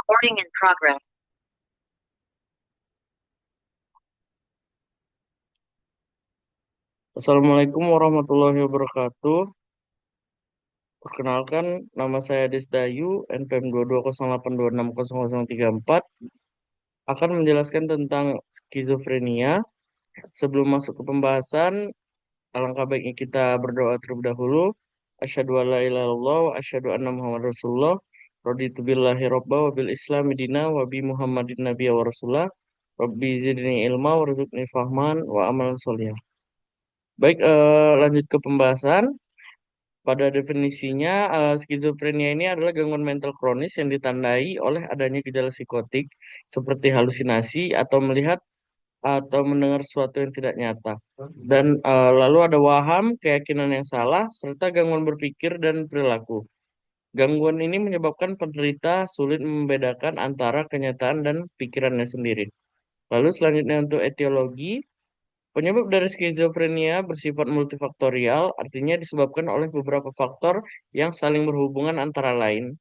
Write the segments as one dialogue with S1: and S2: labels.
S1: Recording in progress. Assalamualaikum warahmatullahi wabarakatuh. Perkenalkan, nama saya Desdayu, NPM 2208260034, akan menjelaskan tentang skizofrenia. Sebelum masuk ke pembahasan, alangkah baiknya kita berdoa terlebih dahulu. Asyhadu an la ilaha illallah wa asyhadu anna Muhammad Rasulullah. Raditu billahi robba wa bil islami dina wa bi Muhammadin nabiyya wa rasulah. Rabbi zidni ilma warzuqni fahman wa amalan sholih. Baik, lanjut ke pembahasan. Pada definisinya, skizofrenia ini adalah gangguan mental kronis yang ditandai oleh adanya gejala psikotik seperti halusinasi atau melihat atau mendengar sesuatu yang tidak nyata. Dan lalu ada waham, keyakinan yang salah, serta gangguan berpikir dan perilaku. Gangguan ini menyebabkan penderita sulit membedakan antara kenyataan dan pikirannya sendiri. Lalu selanjutnya untuk etiologi. Penyebab dari skizofrenia bersifat multifaktorial, artinya disebabkan oleh beberapa faktor yang saling berhubungan antara lain.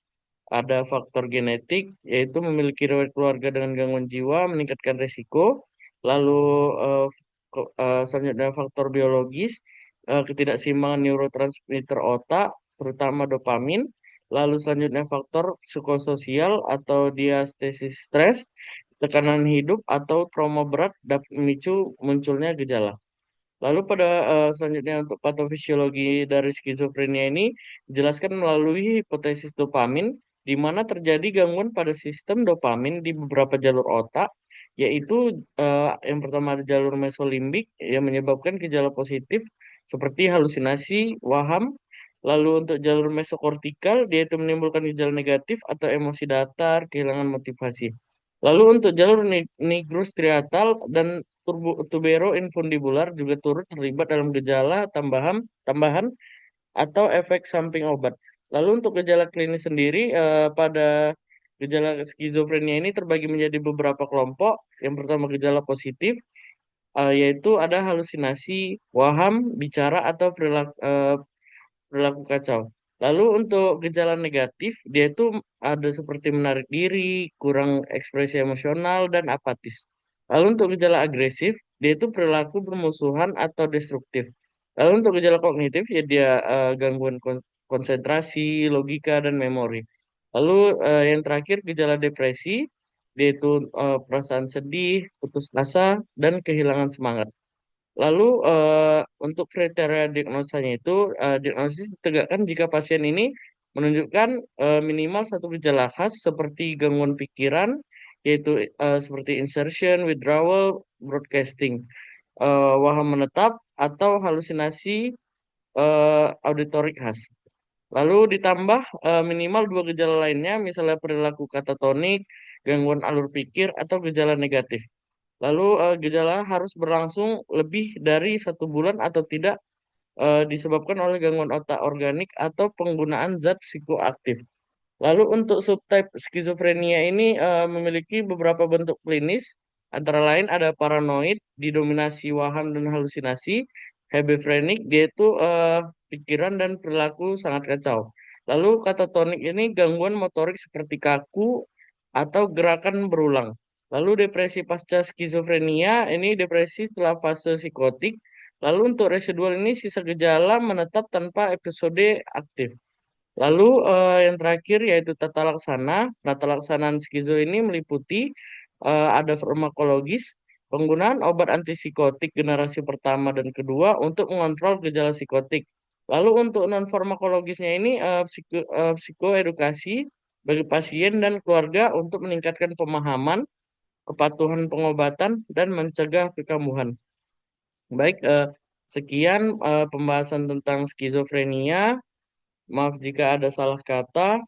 S1: Ada faktor genetik, yaitu memiliki riwayat keluarga dengan gangguan jiwa meningkatkan risiko. Lalu selanjutnya faktor biologis, ketidakseimbangan neurotransmitter otak, terutama dopamin. Lalu selanjutnya faktor psikososial atau diastesis stres, tekanan hidup atau trauma berat dapat memicu munculnya gejala. Lalu pada selanjutnya untuk patofisiologi dari skizofrenia ini dijelaskan melalui hipotesis dopamin, di mana terjadi gangguan pada sistem dopamin di beberapa jalur otak, yaitu yang pertama ada jalur mesolimbik yang menyebabkan gejala positif seperti halusinasi, waham. Lalu untuk jalur mesokortikal, dia itu menimbulkan gejala negatif atau emosi datar, kehilangan motivasi. Lalu untuk jalur nigrus striatal dan tuberoinfundibular juga turut terlibat dalam gejala tambahan atau efek samping obat. Lalu untuk gejala klinis sendiri, pada gejala skizofrenia ini terbagi menjadi beberapa kelompok. Yang pertama gejala positif, yaitu ada halusinasi, waham, bicara atau perilaku kacau. Lalu untuk gejala negatif, dia itu ada seperti menarik diri, kurang ekspresi emosional, dan apatis. Lalu untuk gejala agresif, dia itu perilaku bermusuhan atau destruktif. Lalu untuk gejala kognitif, ya dia gangguan konsentrasi, logika, dan memori. Lalu yang terakhir gejala depresi, dia itu perasaan sedih, putus asa, dan kehilangan semangat. Lalu untuk kriteria diagnosanya itu diagnosis ditegakkan jika pasien ini menunjukkan minimal satu gejala khas seperti gangguan pikiran, yaitu seperti insertion, withdrawal, broadcasting, waham menetap atau halusinasi auditorik khas. Lalu ditambah minimal dua gejala lainnya, misalnya perilaku katatonik, gangguan alur pikir, atau gejala negatif. Lalu gejala harus berlangsung lebih dari 1 bulan atau tidak disebabkan oleh gangguan otak organik atau penggunaan zat psikoaktif. Lalu untuk subtype skizofrenia ini memiliki beberapa bentuk klinis, antara lain ada paranoid, didominasi waham dan halusinasi, hebefrenik, dia itu pikiran dan perilaku sangat kacau. Lalu katatonik ini gangguan motorik seperti kaku atau gerakan berulang. Lalu depresi pasca skizofrenia ini depresi setelah fase psikotik. Lalu untuk residual ini sisa gejala menetap tanpa episode aktif. Lalu yang terakhir yaitu tata laksana. Tata laksanaan skizo ini meliputi ada farmakologis, penggunaan obat antipsikotik generasi pertama dan kedua untuk mengontrol gejala psikotik. Lalu untuk non farmakologisnya ini psikoedukasi bagi pasien dan keluarga untuk meningkatkan pemahaman, kepatuhan pengobatan dan mencegah kekambuhan. Baik, sekian pembahasan tentang skizofrenia. Maaf jika ada salah kata.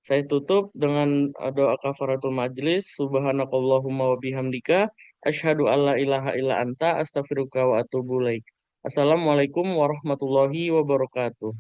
S1: Saya tutup dengan doa kafaratul majlis. Subhanakallahumma wa bihamdika. Asyhadu alla ilaha illa anta astaghfiruka wa atubu ilaik. Assalamualaikum warahmatullahi wabarakatuh.